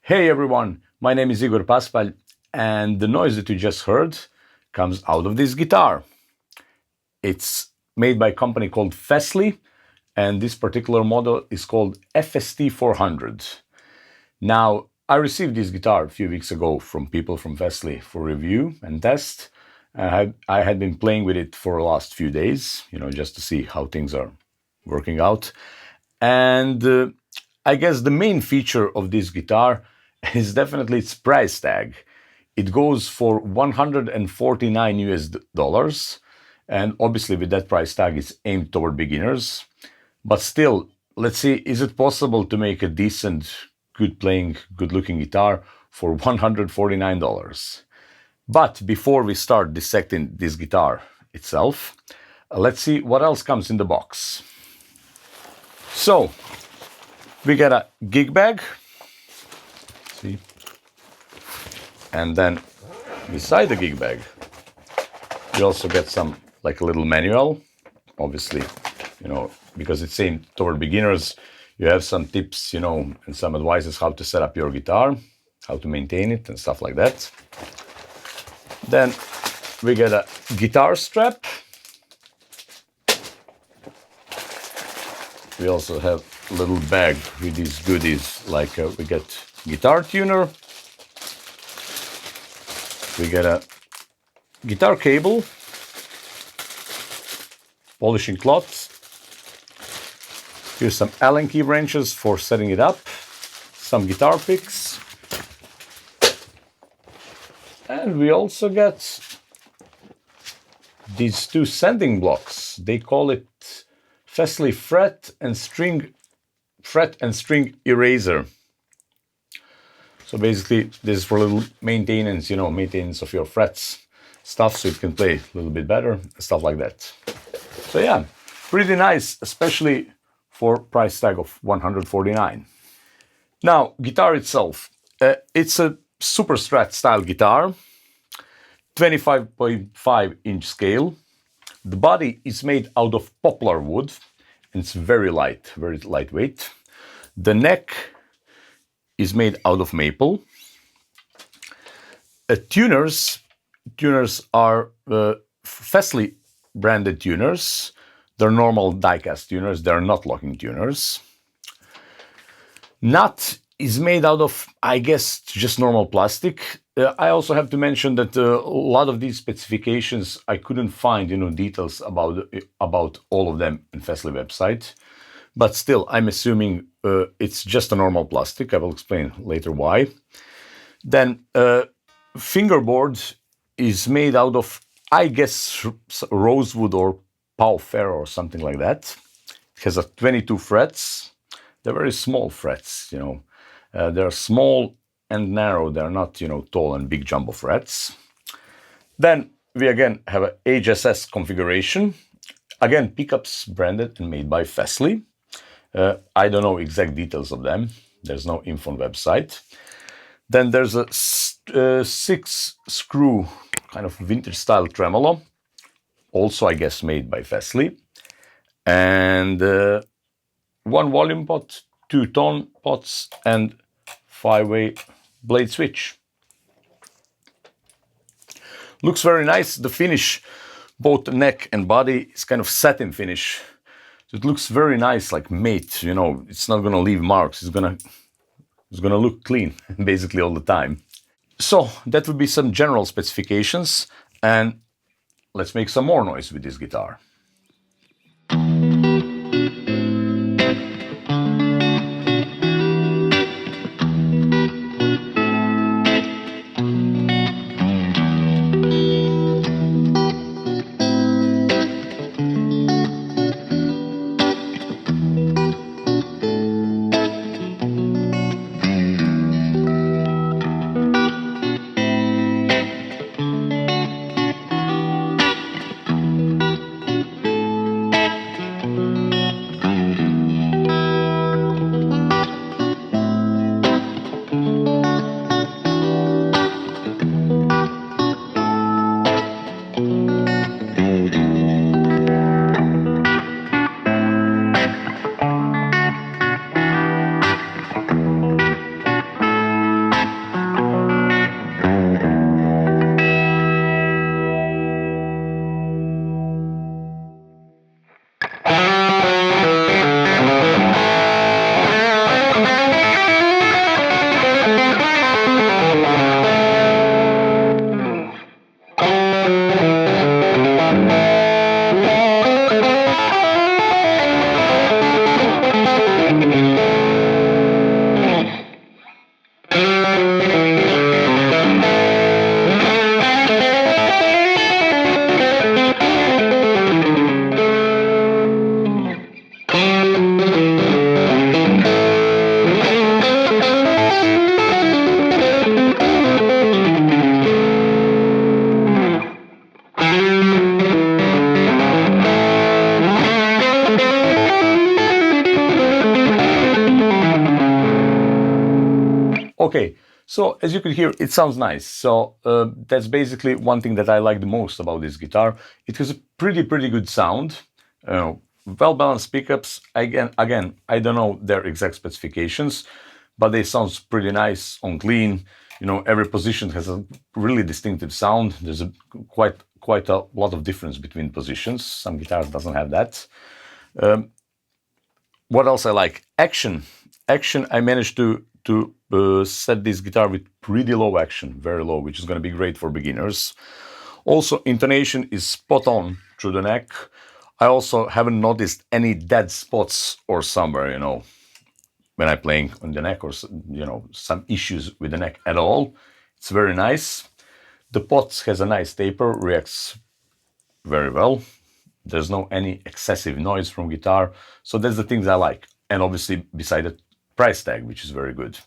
Hey everyone, my name is Igor Paspal, and the noise that you just heard comes out of this guitar. It's made by a company called Fesley, and this particular model is called FST400. Now, I received this guitar a few weeks ago from people from Fesley for review and test. I had been playing with it for the last few days, just to see how things are working out. And I guess the main feature of this guitar is definitely its price tag. It goes for 149 US dollars, and obviously with that price tag it's aimed toward beginners. But still, let's see, is it possible to make a decent, good playing, good looking guitar for $149? But before we start dissecting this guitar itself, let's see what else comes in the box. So, we got a gig bag, see, and then beside the gig bag, you also get some, like a little manual. Obviously, because it's aimed toward beginners, you have some tips, and some advices how to set up your guitar, how to maintain it, and stuff like that. Then we get a guitar strap. We also have a little bag with these goodies, like we get guitar tuner, we get a guitar cable, polishing cloth, here's some Allen key wrenches for setting it up, some guitar picks, and we also get these two sanding blocks. They call it Fesley fret and string eraser. So basically, this is for a little maintenance, maintenance of your frets stuff, so you can play a little bit better, stuff like that. So yeah, pretty nice, especially for price tag of 149. Now, guitar itself, it's a super strat style guitar, 25.5 inch scale. The body is made out of poplar wood, and it's very light, very lightweight. The neck is made out of maple. Tuners are Fesley branded tuners. They're normal die-cast tuners. They're not locking tuners. Nut is made out of, I guess, just normal plastic. I also have to mention that a lot of these specifications I couldn't find, details about all of them in Fesley website. But still, I'm assuming it's just a normal plastic. I will explain later why. Then fingerboard is made out of, I guess, rosewood or pau fer or something like that. It has 22 frets. They're very small frets, they're small and narrow. They're not, tall and big jumbo frets. Then we again have a HSS configuration. Again, pickups branded and made by Fesley. I don't know exact details of them. There's no info on website. Then there's a 6-screw kind of vintage style tremolo, also I guess made by Fesley, and 1 volume pot, 2 tone pots, and 5-way blade switch. Looks very nice. The finish, both the neck and body, is kind of satin finish. So it looks very nice, like matte, it's not gonna leave marks. It's gonna look clean basically all the time. So that would be some general specifications, and let's make some more noise with this guitar. Okay, so as you can hear, it sounds nice. So that's basically one thing that I like the most about this guitar. It has a pretty good sound, well-balanced pickups. Again, I don't know their exact specifications, but they sound pretty nice on clean. Every position has a really distinctive sound. There's quite a lot of difference between positions. Some guitars doesn't have that. What else I like? Action. I managed to set this guitar with pretty low action, very low, which is going to be great for beginners. Also, intonation is spot on through the neck. I also haven't noticed any dead spots or somewhere, when I'm playing on the neck, or some issues with the neck at all. It's very nice. The pot has a nice taper, reacts very well. There's no any excessive noise from guitar. So that's the things I like. And obviously beside the price tag, which is very good.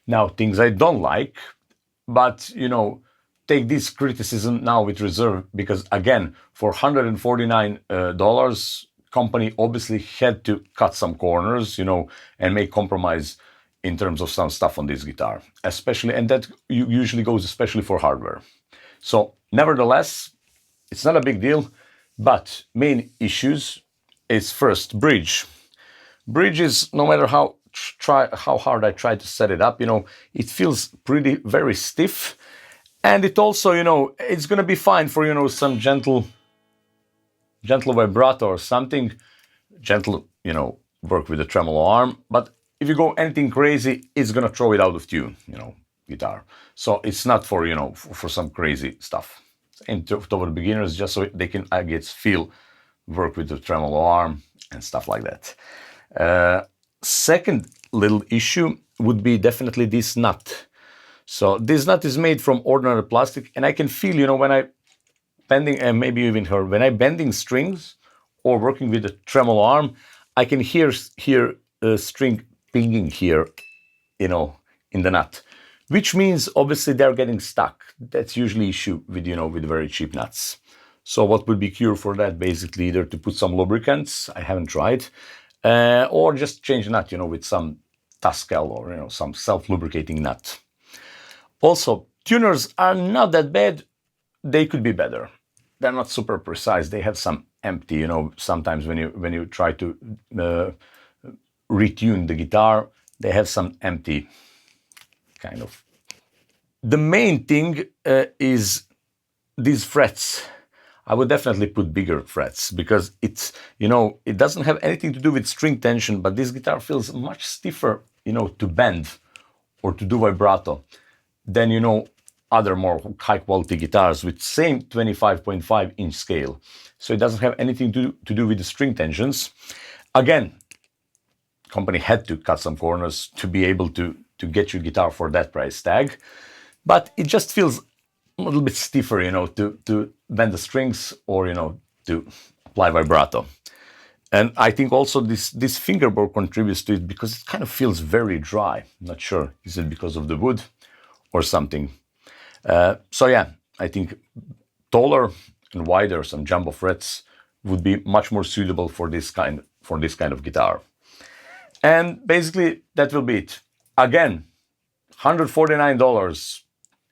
Now, things I don't like, but take this criticism now with reserve, because again, for $149, company obviously had to cut some corners, and make compromise in terms of some stuff on this guitar, especially, and that usually goes especially for hardware. So nevertheless, it's not a big deal, but main issues is first bridge. Bridge is, no matter how hard I try to set it up, it feels very stiff. And it also, it's going to be fine for, some gentle vibrato or something. Gentle, work with the tremolo arm. But if you go anything crazy, it's going to throw it out of tune, guitar. So it's not for, for some crazy stuff. And toward beginners, just so they can, I guess, work with the tremolo arm and stuff like that. Second little issue would be definitely this nut. So this nut is made from ordinary plastic, and I can feel, when I bending, and maybe even her, when I bending strings or working with the tremolo arm, I can hear a string pinging here, in the nut, which means obviously they're getting stuck. That's usually issue with, with very cheap nuts. So what would be cure for that? Basically, either to put some lubricants, I haven't tried, or just change the nut, with some Tascal or, some self-lubricating nut. Also, tuners are not that bad. They could be better. They're not super precise. They have some empty, sometimes when you try to retune the guitar, they have some empty kind of. The main thing is these frets. I would definitely put bigger frets, because it's, it doesn't have anything to do with string tension, but this guitar feels much stiffer, to bend or to do vibrato than, other more high quality guitars with same 25.5 inch scale. So it doesn't have anything to do with the string tensions. Again, company had to cut some corners to be able to get your guitar for that price tag, but it just feels a little bit stiffer, to bend the strings or, to apply vibrato. And I think also this fingerboard contributes to it, because it kind of feels very dry. I'm not sure, is it because of the wood or something? So yeah, I think taller and wider, some jumbo frets would be much more suitable for this kind of guitar. And basically that will be it. Again, $149.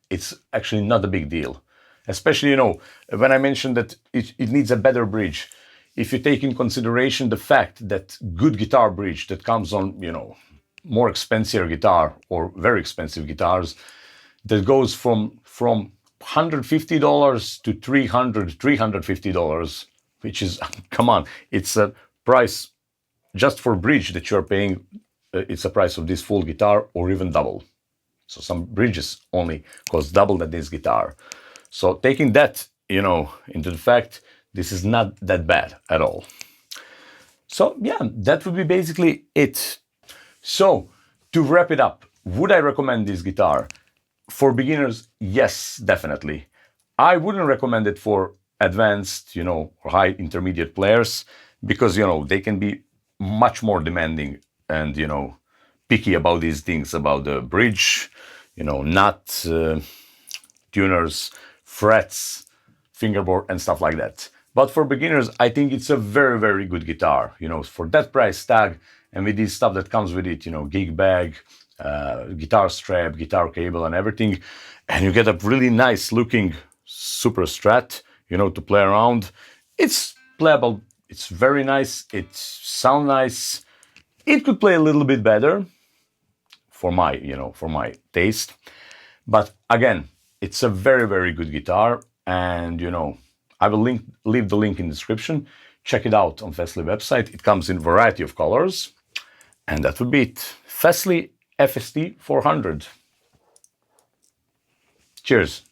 It's actually not a big deal, especially, when I mentioned that it needs a better bridge. If you take in consideration the fact that good guitar bridge that comes on, more expensive guitar or very expensive guitars, that goes from $150 to $350, which is, come on, it's a price just for bridge that you're paying. It's a price of this full guitar, or even double. So some bridges only cost double than this guitar. So taking that, into the fact, this is not that bad at all. So yeah, that would be basically it. So to wrap it up, would I recommend this guitar? For beginners, yes, definitely. I wouldn't recommend it for advanced, or high intermediate players, because, they can be much more demanding and, picky about these things, about the bridge, nut, tuners, frets, fingerboard, and stuff like that. But for beginners, I think it's a very good guitar, for that price tag, and with this stuff that comes with it, gig bag, guitar strap, guitar cable, and everything, and you get a really nice looking super Strat, to play around. It's playable. It's very nice. It sounds nice. It could play a little bit better for my taste. But again, it's a very, very good guitar. And, I will leave the link in the description. Check it out on Fesley website. It comes in a variety of colors. And that would be it. Fesley FST400. Cheers.